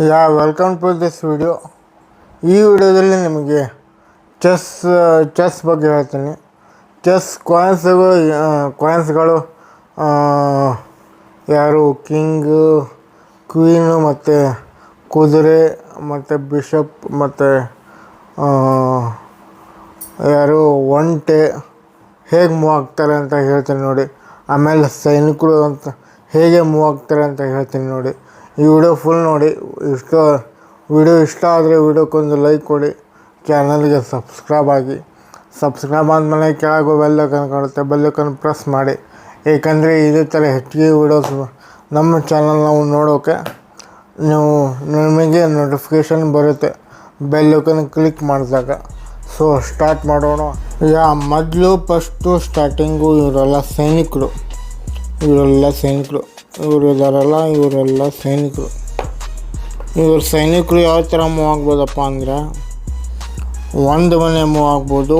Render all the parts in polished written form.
Welcome to this video. ಈ ವಿಡಿಯೋದಲ್ಲಿ ನಿಮಗೆ ಚೆಸ್ ಬಗ್ಗೆ ಹೇಳ್ತೀನಿ. ಚೆಸ್ ಕಾಯಿನ್ಸ್ಗಳು ಯಾರು ಕಿಂಗು, ಕ್ವೀನು ಮತ್ತು ಕುದುರೆ ಮತ್ತು ಬಿಷಪ್ ಮತ್ತು ಯಾರು ಒಂಟೆ ಹೇಗೆ ಮೂವ್ ಆಗ್ತಾರೆ ಅಂತ ಹೇಳ್ತೀನಿ ನೋಡಿ. ಆಮೇಲೆ ಸೈನಿಕರು ಅಂತ ಹೇಗೆ ಮೂವ್ ಆಗ್ತಾರೆ ಅಂತ ಹೇಳ್ತೀನಿ ನೋಡಿ. ಈ ವಿಡಿಯೋ ಫುಲ್ ನೋಡಿ. ವಿಡಿಯೋ ಇಷ್ಟ ಆದರೆ ವಿಡಿಯೋಕ್ಕೊಂದು ಲೈಕ್ ಕೊಡಿ, ಚಾನಲ್ಗೆ ಸಬ್ಸ್ಕ್ರೈಬ್ ಆಗಿ. ಸಬ್ಸ್ಕ್ರೈಬ್ ಆದಮೇಲೆ ಕೆಳಗೆ ಬೆಲ್ಲೈಕನ್ ಕಾಣುತ್ತೆ, ಬೆಲ್ಲೈಕನ್ ಪ್ರೆಸ್ ಮಾಡಿ. ಏಕೆಂದರೆ ಇದೇ ಥರ ಹೆಚ್ಚಿಗೆ ವಿಡಿಯೋಸ್ ನಮ್ಮ ಚಾನಲ್ ನಾವು ನೋಡೋಕ್ಕೆ ನಿಮಗೆ ನೋಟಿಫಿಕೇಷನ್ ಬರುತ್ತೆ ಬೆಲ್ಲೈಕನ್ ಕ್ಲಿಕ್ ಮಾಡಿದಾಗ. ಸೊ ಸ್ಟಾರ್ಟ್ ಮಾಡೋಣ. ಮೊದಲು ಸ್ಟಾರ್ಟಿಂಗು ಇವರೆಲ್ಲ ಸೈನಿಕರು ಇವರೆಲ್ಲ ಸೈನಿಕರು. ಯಾವ ಥರ ಮೂವ್ ಆಗ್ಬೋದಪ್ಪ ಅಂದರೆ, ಒಂದು ಮನೆ ಮೂವ್ ಆಗ್ಬೋದು,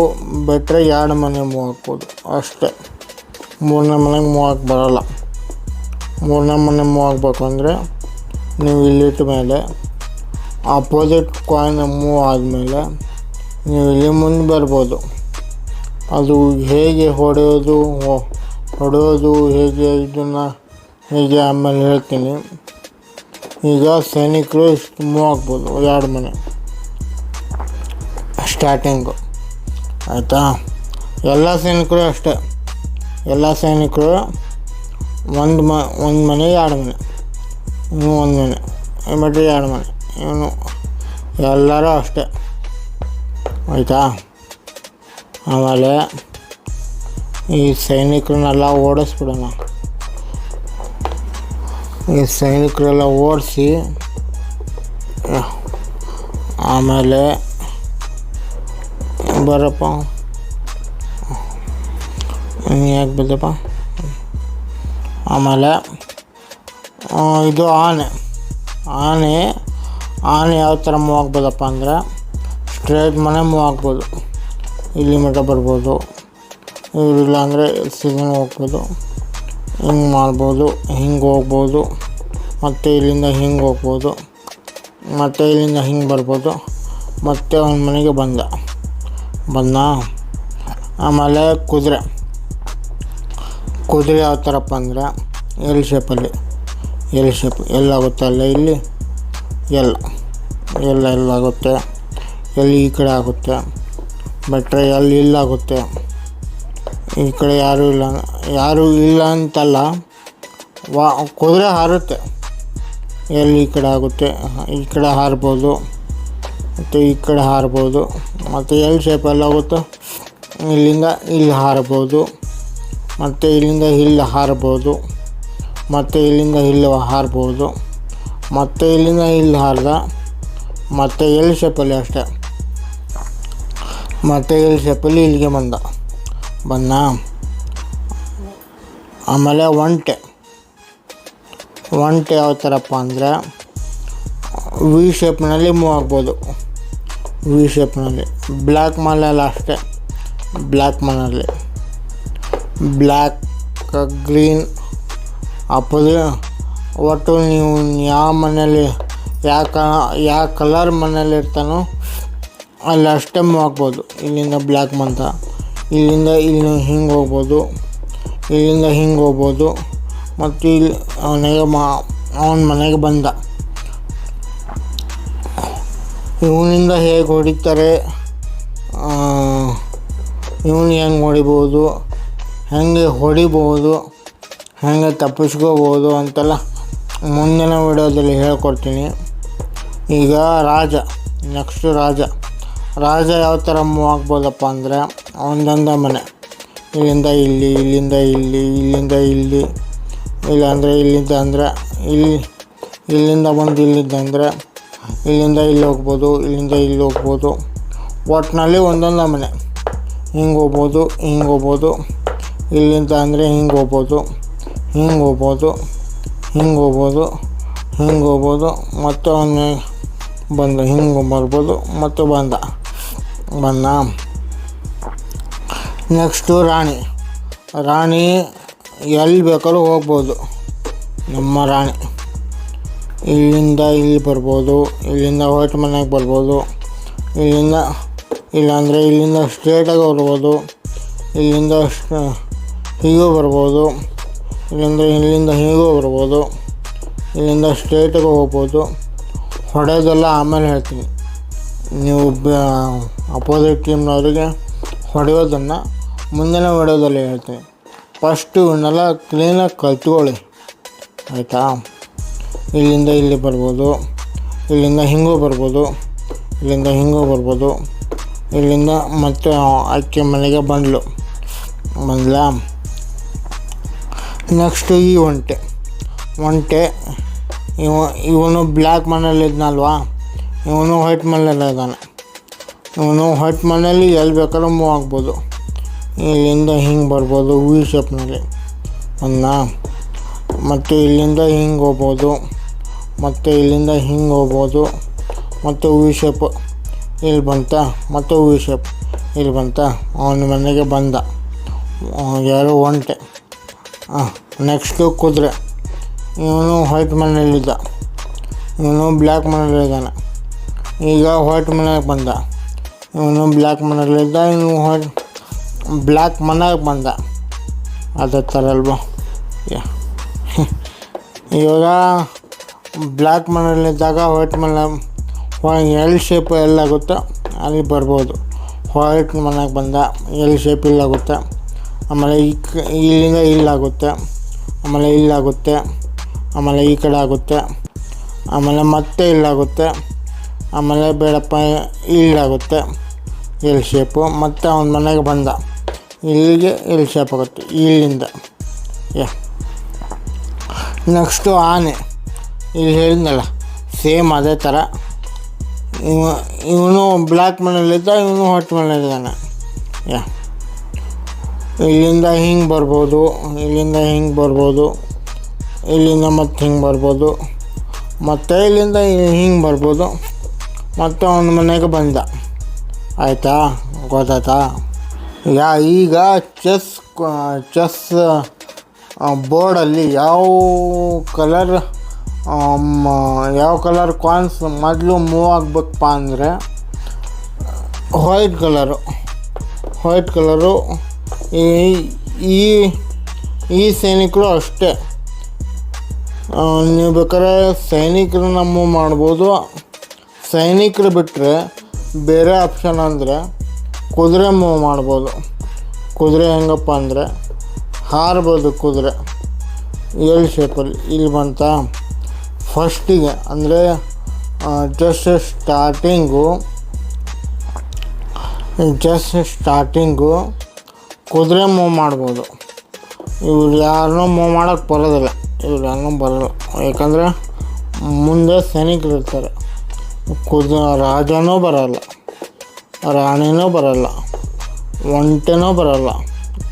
ಬೆಟ್ರೆ 2 ಮನೆ ಮೂವ್ ಆಗ್ಬೋದು ಅಷ್ಟೇ. 3ನೇ ಮನೆಗೆ ಮೂವ್ ಆಗಿ ಬರೋಲ್ಲ. 3ನೇ ಮನೆ ಮೂವ್ ಆಗಬೇಕು ಅಂದರೆ ನೀವು ಇಲ್ಲಿಟ್ಟ ಮೇಲೆ ಅಪೋಸಿಟ್ ಕಾಯಿನ್ ಮೂವ್ ಆದಮೇಲೆ ನೀವು ಇಲ್ಲಿ ಮುಂದೆ ಬರ್ಬೋದು. ಅದು ಹೇಗೆ ಹೊಡೆಯೋದು ಹೇಗೆ ಆಮೇಲೆ ಹೇಳ್ತೀನಿ. ಈಗ ಸೈನಿಕರು ಇಷ್ಟು ಮೂವ್ ಆಗ್ಬೋದು 2 ಮನೆ ಸ್ಟಾರ್ಟಿಂಗು, ಆಯಿತಾ. ಎಲ್ಲ ಸೈನಿಕರು ಅಷ್ಟೇ. ಎಲ್ಲ ಸೈನಿಕರು ಒಂದು ಮನೆ 2 ಮನೆ, ಇನ್ನೂ 1 ಮನೆ, ಮತ್ತು 2 ಮನೆ, ಇವನು ಎಲ್ಲರೂ ಅಷ್ಟೇ, ಆಯಿತಾ. ಆಮೇಲೆ ಈ ಸೈನಿಕರನ್ನೆಲ್ಲ ಓಡಿಸ್ಬಿಡೋಣ. ಈ ಸೈನಿಕರೆಲ್ಲ ಓಡಿಸಿ ಆಮೇಲೆ ಬರಪ್ಪ, ಯಾಕೆ ಬಿದ್ದಪ್ಪ. ಆಮೇಲೆ ಇದು ಆನೆ ಯಾವ ಥರ ಮೂವ್ ಆಗ್ಬೋದಪ್ಪ ಅಂದರೆ, ಸ್ಟ್ರೇಟ್ ಮನೆ ಮೂವ್ ಆಗ್ಬೋದು. ಇಲ್ಲಿ ಮಟ್ಟ ಬರ್ಬೋದು, ಇವರಿಲ್ಲ ಅಂದರೆ ಸೀದಾ ಹೋಗ್ಬೋದು, ಹಿಂಗೆ ಮಾಡ್ಬೋದು, ಹಿಂಗೆ ಹೋಗ್ಬೋದು, ಮತ್ತು ಇಲ್ಲಿಂದ ಹಿಂಗೆ ಹೋಗ್ಬೋದು, ಮತ್ತು ಇಲ್ಲಿಂದ ಹಿಂಗೆ ಬರ್ಬೋದು. ಮತ್ತು ಅವನ ಮನೆಗೆ ಬಂದ. ಆಮೇಲೆ ಕುದುರೆ ಯಾವ ಥರಪ್ಪ ಅಂದರೆ ಎಲ್ ಶೇಪಲ್ಲಿ, ಎಲ್ಲಾಗುತ್ತೆ ಅಲ್ಲ, ಇಲ್ಲಿ ಎಲ್ಲಾಗುತ್ತೆ, ಎಲ್ಲಿ ಈ ಕಡೆ ಆಗುತ್ತೆ, ಬಿಟ್ಟರೆ ಎಲ್ಲಿ ಇಲ್ಲಾಗುತ್ತೆ. ಈ ಕಡೆ ಯಾರೂ ಇಲ್ಲ ಅಂತಲ್ಲ, ಕುದುರೆ ಹಾರುತ್ತೆ. ಎಲ್ಲಿ ಈ ಕಡೆ ಆಗುತ್ತೆ, ಈ ಕಡೆ ಹಾರ್ಬೋದು, ಮತ್ತು ಈ ಕಡೆ ಹಾರ್ಬೋದು, ಮತ್ತು ಎಲ್ ಶೇಪಲ್ಲಿ ಆಗುತ್ತೆ. ಇಲ್ಲಿಂದ ಇಲ್ಲಿ ಹಾರ್ಬೋದು, ಮತ್ತು ಇಲ್ಲಿಂದ ಇಲ್ಲಿ ಹಾರ್ಬೋದು, ಮತ್ತು ಇಲ್ಲಿಂದ ಇಲ್ಲಿ ಹಾರ್ಬೋದು, ಮತ್ತು ಇಲ್ಲಿಂದ ಇಲ್ಲಿ ಹಾರ್ದ, ಮತ್ತು ಎಲ್ ಶೇಪಲ್ಲಿ ಅಷ್ಟೇ, ಮತ್ತು ಎಲ್ ಶೇಪಲ್ಲಿ ಇಲ್ಲಿಗೆ ಬಂದ. ಆಮೇಲೆ ಒಂಟೆ ಯಾವ ಥರಪ್ಪ ಅಂದರೆ ವಿ ಶೇಪ್ನಲ್ಲಿ ಮೂವ್ ಆಗ್ಬೋದು. ಬ್ಲ್ಯಾಕ್ ಮನೆಯಲ್ಲಿ ಅಷ್ಟೇ, ಬ್ಲ್ಯಾಕ್ ಗ್ರೀನ್ ಒಟ್ಟು ನೀವು ಯಾವ ಮನೇಲಿ ಯಾವ ಕಲರ್ ಮನೇಲಿ ಇರ್ತಾನೋ ಅಲ್ಲಿ ಅಷ್ಟೇ ಮೂವ್ ಆಗ್ಬೋದು. ಇಲ್ಲಿಂದ ಬ್ಲ್ಯಾಕ್ ಬಂತ, ಇಲ್ಲಿಂದ ಇಲ್ಲಿ ಹಿಂಗೆ ಹೋಗ್ಬೋದು, ಇಲ್ಲಿಂದ ಹಿಂಗೆ ಹೋಗ್ಬೋದು, ಮತ್ತು ಇಲ್ಲಿ ಅವನ ಮನೆಗೆ ಬಂದ. ಇವನಿಂದ ಹೇಗೆ ಹೊಡಿತಾರೆ, ಇವನು ಹೆಂಗೆ ಹೊಡಿಬೋದು, ಹೆಂಗೆ ತಪ್ಪಿಸ್ಕೋಬೋದು ಅಂತೆಲ್ಲ ಮುಂದಿನ ವಿಡಿಯೋದಲ್ಲಿ ಹೇಳ್ಕೊಡ್ತೀನಿ. ಈಗ ನೆಕ್ಸ್ಟು ರಾಜ ಯಾವ ಥರ ಮೂವ್ ಆಗ್ಬೋದಪ್ಪ ಅಂದರೆ, ಒಂದೊಂದೇ ಮನೆ, ಇಲ್ಲಿಂದ ಇಲ್ಲಿ, ಇಲ್ಲಾಂದರೆ ಇಲ್ಲಿಂದ ಅಂದರೆ ಇಲ್ಲಿಂದ ಬಂದು ಇಲ್ಲಿದ್ದಂದರೆ ಇಲ್ಲಿಂದ ಇಲ್ಲಿ ಹೋಗ್ಬೋದು. ಒಟ್ಟಿನಲ್ಲಿ ಒಂದೊಂದೇ ಮನೆ, ಹಿಂಗೆ ಹೋಗ್ಬೋದು, ಇಲ್ಲಿಂದ ಅಂದರೆ ಹಿಂಗೆ ಹೋಗ್ಬೋದು, ಮತ್ತು ಅವನು ಬಂದ ಹಿಂಗೆ ಬರ್ಬೋದು, ಮತ್ತು ಬಂದ. ನೆಕ್ಸ್ಟು ರಾಣಿ ಎಲ್ಲಿ ಬೇಕಾದ್ರೂ ಹೋಗ್ಬೋದು. ನಮ್ಮ ರಾಣಿ ಇಲ್ಲಿಂದ ಇಲ್ಲಿ ಬರ್ಬೋದು, ಇಲ್ಲಿಂದ ವೈಟ್ ಮನೆಗೆ ಬರ್ಬೋದು, ಇಲ್ಲಿಂದ ಇಲ್ಲಾಂದರೆ ಇಲ್ಲಿಂದ ಸ್ಟ್ರೇಟಾಗಿ ಬರ್ಬೋದು, ಇಲ್ಲಿಂದ ಹೀಗೂ ಬರ್ಬೋದು, ಇಲ್ಲಿಂದ ಹೀಗೂ ಬರ್ಬೋದು, ಇಲ್ಲಿಂದ ಸ್ಟ್ರೇಟಾಗಿ ಹೋಗ್ಬೋದು. ಹೊಡೆಯೋದೆಲ್ಲ ಆಮೇಲೆ ಹೇಳ್ತೀನಿ. ನೀವು ಅಪೋಸಿಟ್ ಟೀಮ್ನವರಿಗೆ ಹೊಡೆಯೋದನ್ನು ಮುಂದಿನ ವಿಡಿಯೋದಲ್ಲಿ ಹೇಳ್ತೀನಿ. ಫಸ್ಟು ಇವನ್ನೆಲ್ಲ ಕ್ಲೀನಾಗಿ ಕಲ್ತ್ಕೊಳ್ಳಿ, ಆಯಿತಾ? ಇಲ್ಲಿಂದ ಇಲ್ಲಿ ಬರ್ಬೋದು, ಇಲ್ಲಿಂದ ಹಿಂಗೂ ಬರ್ಬೋದು, ಇಲ್ಲಿಂದ ಹಿಂಗೂ ಬರ್ಬೋದು, ಇಲ್ಲಿಂದ ಮತ್ತೆ ಅಕ್ಕಿ ಮನೆಗೆ ಬಂದ್ಲ. ನೆಕ್ಸ್ಟು ಈ ಒಂಟೆ ಇವನು ಬ್ಲ್ಯಾಕ್ ಮನೇಲಿದ್ನಲ್ವಾ, ಇವನು ವೈಟ್ ಮನೇಲಿದ್ದಾನೆ. ಇವನು ವೈಟ್ ಮನೇಲಿ ಎಲ್ಲಿ ಬೇಕಾದ್ರೂ ಮೂವ್ ಆಗ್ಬೋದು. ಇಲ್ಲಿಂದ ಹಿಂಗೆ ಬರ್ಬೋದು ವಿ ಶೇಪ್ನಲ್ಲಿ ಮತ್ತು ಇಲ್ಲಿಂದ ಹಿಂಗೆ ಹೋಗ್ಬೋದು, ಮತ್ತು ಇಲ್ಲಿಂದ ಹಿಂಗೆ ಹೋಗ್ಬೋದು, ಮತ್ತು ವಿ ಶೇಪ್ ಇಲ್ಲಿ ಬಂತ, ಮತ್ತು ವಿ ಶೇಪ್ ಇಲ್ಲಿ ಬಂತ. ಅವನ ಮನೆಗೆ ಬಂದ ಯಾರು ಒಂಟೆ. ನೆಕ್ಸ್ಟು ಕುದುರೆ. ಇವನು ವೈಟ್ ಮನೇಲಿದ್ದ, ಇವನು ಬ್ಲ್ಯಾಕ್ ಮನೇಲಿದ್ದಾನೆ. ಈಗ ವೈಟ್ ಮನೆಗೆ ಬಂದ, ಇವನು ಬ್ಲ್ಯಾಕ್ ಮನೇಲಿದ್ದ, ಇವನು ಬ್ಲ್ಯಾಕ್ ಮನೆಗೆ ಬಂದ. ಅದೇ ಥರ ಅಲ್ವಾ? ಇವಾಗ ಬ್ಲ್ಯಾಕ್ ಮನೇಲಿದ್ದಾಗ ವೈಟ್ ಮನೆ ಎಲ್ ಶೇಪ್ ಎಲ್ಲಾಗುತ್ತೋ ಅಲ್ಲಿ ಬರ್ಬೋದು. ವೈಟ್ ಮನೆಗೆ ಬಂದ, ಎಲ್ ಶೇಪ್ ಇಲ್ಲಾಗುತ್ತೆ, ಆಮೇಲೆ ಇಲ್ಲಿಂದ ಇಲ್ಲಾಗುತ್ತೆ, ಆಮೇಲೆ ಇಲ್ಲಾಗುತ್ತೆ, ಆಮೇಲೆ ಈ ಕಡೆ ಆಗುತ್ತೆ, ಆಮೇಲೆ ಮತ್ತೆ ಇಲ್ಲಾಗುತ್ತೆ, ಆಮೇಲೆ ಬೇಡಪ್ಪ ಇಲ್ಲಾಗುತ್ತೆ ಎಲ್ ಶೇಪು. ಮತ್ತು ಅವನ ಮನೆಗೆ ಬಂದ, ಇಲ್ಲಿಗೆ ಎಲ್ ಶೇಪ್ ಆಗುತ್ತೆ ಇಲ್ಲಿಂದ. ನೆಕ್ಸ್ಟು ಆನೆ. ಇಲ್ಲಿ ಹೇಳಿದ್ನಲ್ಲ ಸೇಮ್ ಅದೇ ಥರ. ಇವನು ಬ್ಲ್ಯಾಕ್ ಮನೇಲಿದ್ದ, ಇವನು ವೈಟ್ ಮನೇಲಿದ್ದಾನೆ. ಇಲ್ಲಿಂದ ಹಿಂಗೆ ಬರ್ಬೋದು, ಇಲ್ಲಿಂದ ಹಿಂಗೆ ಬರ್ಬೋದು, ಇಲ್ಲಿಂದ ಮತ್ತೆ ಹಿಂಗೆ ಬರ್ಬೋದು, ಮತ್ತು ಇಲ್ಲಿಂದ ಹಿಂಗೆ ಬರ್ಬೋದು. ಮತ್ತು ಅವನ ಮನೆಗೆ ಬಂದ. ಆಯಿತಾ? ಗೊತ್ತಾಯ್ತಾ? ಈಗ ಚೆಸ್ ಬೋರ್ಡಲ್ಲಿ ಯಾವ ಕಲರ್ ಕಾಯಿನ್ಸ್ ಮೊದಲು ಮೂವ್ ಆಗಬೇಕಪ್ಪ ಅಂದರೆ ವೈಟ್ ಕಲರು. ಈ ಸೈನಿಕರು ಅಷ್ಟೇ. ನೀವು ಬೇಕಾದ್ರೆ ಸೈನಿಕರನ್ನ ಮೂವ್ ಮಾಡ್ಬೋದು. ಸೈನಿಕರು ಬಿಟ್ಟರೆ ಬೇರೆ ಆಪ್ಷನ್ ಅಂದರೆ ಕುದುರೆ ಮೂವ್ ಮಾಡ್ಬೋದು. ಕುದುರೆ ಹೆಂಗಪ್ಪ ಅಂದರೆ ಹಾರ್ಬೋದು ಕುದುರೆ ಎಲ್ ಶೇಪಲ್ಲಿ. ಇಲ್ಲಿ ಬಂತ ಫಸ್ಟಿಗೆ ಅಂದರೆ ಜಸ್ಟ್ ಸ್ಟಾರ್ಟಿಂಗು ಕುದುರೆ ಮೂವ್ ಮಾಡ್ಬೋದು. ಇವ್ರು ಯಾರನ್ನೂ ಮೂವ್ ಮಾಡೋಕ್ಕೆ ಬರೋದಿಲ್ಲ, ಇವ್ರು ಹಂಗೆ ಬರೋಲ್ಲ. ಯಾಕಂದರೆ ಮುಂದೆ ಸೈನಿಕರು ಇರ್ತಾರೆ. ರಾಜನೂ ಬರೋಲ್ಲ, ರಾಣಿನೂ ಬರೋಲ್ಲ, ಒಂಟೆನೂ ಬರೋಲ್ಲ,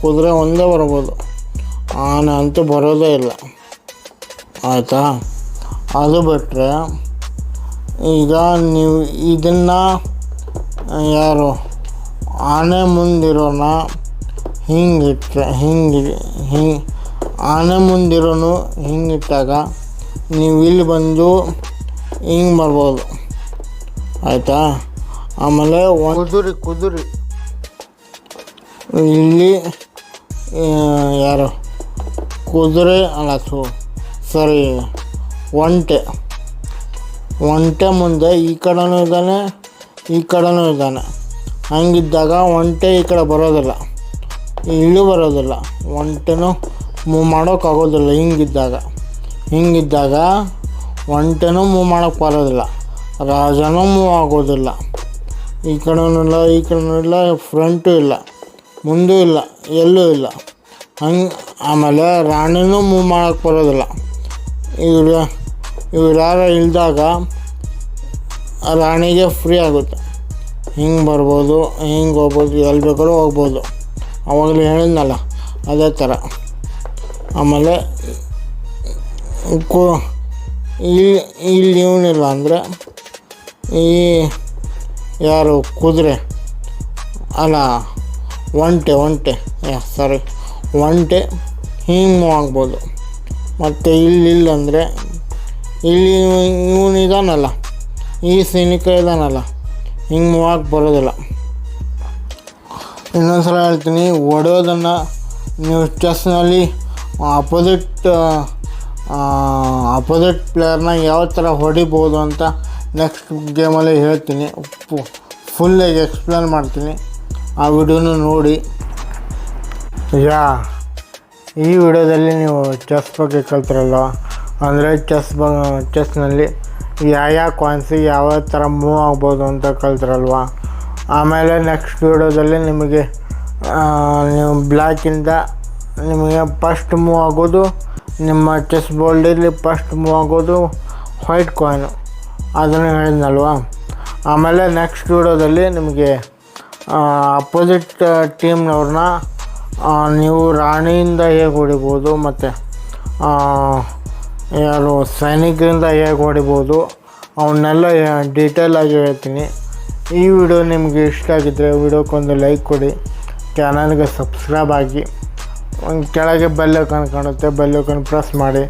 ಕುದುರೆ ಒಂದೇ ಬರ್ಬೋದು. ಆನೆ ಅಂತೂ ಬರೋದೇ ಇಲ್ಲ. ಆಯಿತಾ? ಅದು ಬಿಟ್ಟರೆ ಈಗ ನೀವು ಇದನ್ನು ಯಾರು ಆನೆ ಮುಂದಿರೋನ ಹಿಂಗಿಟ್ರೆ ಆನೆ ಮುಂದಿರೋನು ಹಿಂಗಿಟ್ಟಾಗ ನೀವು ಇಲ್ಲಿ ಬಂದು ಹಿಂಗೆ ಬರ್ಬೋದು. ಆಯಿತಾ? ಆಮೇಲೆ ಕುದುರೆ ಇಲ್ಲಿ ಯಾರು ಕುದುರೆ ಅಲ್ಲ ಸರಿ ಒಂಟೆ ಮುಂದೆ ಈ ಕಡೆನೂ ಇದ್ದಾನೆ, ಈ ಕಡೆನೂ ಇದ್ದಾನೆ. ಹಂಗಿದ್ದಾಗ ಒಂಟೆ ಈ ಕಡೆ ಬರೋದಿಲ್ಲ, ಇಲ್ಲೂ ಬರೋದಿಲ್ಲ. ಒಂಟೆನೂ ಮೂವ್ ಮಾಡೋಕ್ಕಾಗೋದಿಲ್ಲ. ಹಿಂಗಿದ್ದಾಗ ಒಂಟೆನೂ ಮೂವ್ ಮಾಡೋಕ್ಕೆ ಬರೋದಿಲ್ಲ, ರಾಜನೂ ಮೂವ್ ಆಗೋದಿಲ್ಲ. ಈ ಕಡೆನೂ ಇಲ್ಲ, ಫ್ರಂಟೂ ಇಲ್ಲ, ಮುಂದೂ ಇಲ್ಲ, ಎಲ್ಲೂ ಇಲ್ಲ. ಆಮೇಲೆ ರಾಣಿನೂ ಮೂವ್ ಮಾಡೋಕ್ಕೆ ಬರೋದಿಲ್ಲ. ಇವ್ರು ಯಾರು ಇಲ್ದಾಗ ರಾಣಿಗೆ ಫ್ರೀ ಆಗುತ್ತೆ. ಹಿಂಗೆ ಬರ್ಬೋದು, ಹಿಂಗೆ ಹೋಗ್ಬೋದು, ಎಲ್ಲಿ ಬೇಕಾದ್ರೂ ಹೋಗ್ಬೋದು. ಆವಾಗಲೇ ಹೇಳಿದ್ನಲ್ಲ ಅದೇ ಥರ. ಆಮೇಲೆ ಇಲ್ಲಿ ಇವನಿಲ್ಲ ಅಂದರೆ ಈ ಯಾರು ಕುದುರೆ ಅಲ್ಲ ಒಂಟೆ ಒಂಟೆ ಹಿಂಗೆ ಮೂವ್ ಆಗ್ಬೋದು. ಮತ್ತು ಇಲ್ಲಿಲ್ಲ ಅಂದರೆ ಇಲ್ಲಿ ಇವನು ಇದಾನಲ್ಲ, ಈ ಸೈನಿಕ ಇದಾನಲ್ಲ, ಹಿಂಗೆ ಮೂವಾಕ್ ಬರೋದಿಲ್ಲ. ಇನ್ನೊಂದು ಸಲ ಹೇಳ್ತೀನಿ, ಹೊಡೆಯೋದನ್ನು ನೀವು ಚೆಸ್ನಲ್ಲಿ ಅಪೋಸಿಟ್ ಪ್ಲೇಯರ್ನ ಯಾವ ಥರ ಹೊಡಿಬೋದು ಅಂತ ನೆಕ್ಸ್ಟ್ ಗೇಮಲ್ಲಿ ಹೇಳ್ತೀನಿ. ಫುಲ್ಲಾಗಿ ಎಕ್ಸ್ಪ್ಲೇನ್ ಮಾಡ್ತೀನಿ, ಆ ವಿಡಿಯೋನ ನೋಡಿ. ಈ ವಿಡಿಯೋದಲ್ಲಿ ನೀವು ಚೆಸ್ ಬಗ್ಗೆ ಕಲ್ತಿರಲ್ಲ, ಅಂದರೆ ಚೆಸ್ನಲ್ಲಿ ಯಾವ ಕಾಯಿನ್ಸ್ ಯಾವ ಥರ ಮೂವ್ ಆಗ್ಬೋದು ಅಂತ ಕಲ್ತಿರಲ್ವ. ಆಮೇಲೆ ನೆಕ್ಸ್ಟ್ ವಿಡಿಯೋದಲ್ಲಿ ನಿಮಗೆ ನೀವು ಬ್ಲ್ಯಾಕಿಂದ ನಿಮಗೆ ಫಸ್ಟ್ ಮೂವ್ ಆಗೋದು, ನಿಮ್ಮ ಚೆಸ್ ಬೋರ್ಡಲ್ಲಿ ಫಸ್ಟ್ ಮೂವ್ ಆಗೋದು ವೈಟ್ ಕಾಯಿನು, ಅದನ್ನು ಹೇಳಿದ್ನಲ್ವ. ಆಮೇಲೆ ನೆಕ್ಸ್ಟ್ ವಿಡಿಯೋದಲ್ಲಿ ನಿಮಗೆ ಅಪೋಸಿಟ್ ಟೀಮ್ನವ್ರನ್ನ ನೀವು ರಾಣಿಯಿಂದ ಹೇಗೆ ಹೊಡಿಬೋದು ಮತ್ತು ಯಾರು ಸೈನಿಕರಿಂದ ಹೇಗೆ ಹೊಡಿಬೋದು ಅವನ್ನೆಲ್ಲ ಡೀಟೇಲಾಗಿ ಹೇಳ್ತೀನಿ. ಈ ವಿಡಿಯೋ ನಿಮಗೆ ಇಷ್ಟ ಆಗಿದ್ದರೆ ವಿಡಿಯೋಕ್ಕೊಂದು ಲೈಕ್ ಕೊಡಿ, ಚಾನಲ್ಗೆ ಸಬ್ಸ್ಕ್ರೈಬ್ ಆಗಿ, ಕೆಳಗೆ ಬೆಲ್ ಐಕಾನ್ ಕಾಣುತ್ತೆ, ಬೆಲ್ ಐಕಾನ್ ಪ್ರೆಸ್ ಮಾಡಿ.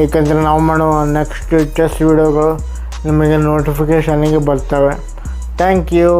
ಏಕೆಂದರೆ ನಾವು ಮಾಡುವ ನೆಕ್ಸ್ಟ್ ಚೆಸ್ ವಿಡಿಯೋಗಳು ನಿಮಗೆ ನೋಟಿಫಿಕೇಷನಿಗೆ ಬರ್ತವೆ. Thank you.